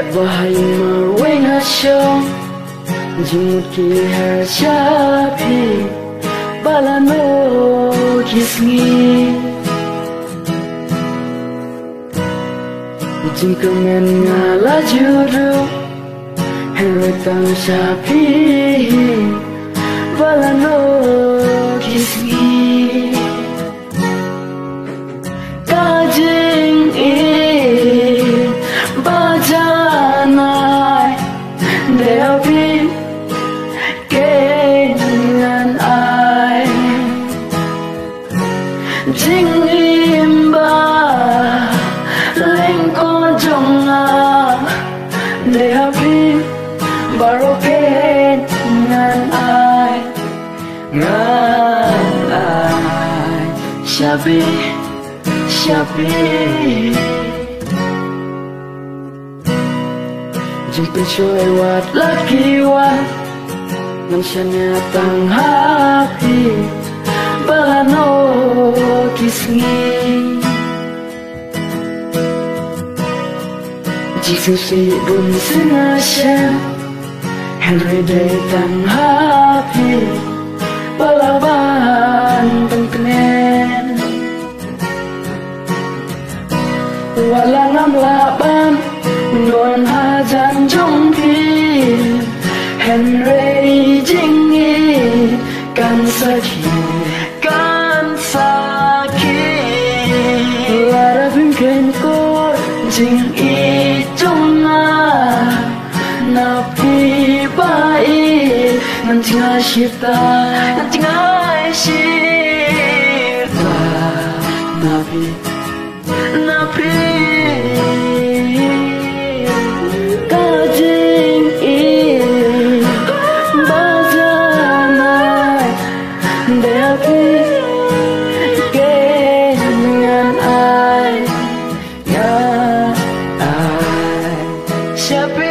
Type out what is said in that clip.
Kat bahay marway na siya Jimut ki her shapi Balano kisngi Jim kemen ngala juru Herwe tang shapi Balano kisngi Kajing bajanai Deapi kengan ai Jing imba leng con jonga Deapi baro kengan ai ngan ai Shabi Jumpa cuy wat laki wat Mansanya tang happy Balano kisngi Jisung si bun sengasya Henry day tang happy Balaban tang kenen Walang ang laban Doon hajan trong khi Henry jingi Kan sakit Larabing ken ko Jing i trong nga Napi bai Nanti nga shita Nanti nga shita Napi Kajing i bajanai Deapi kengan ai Siapa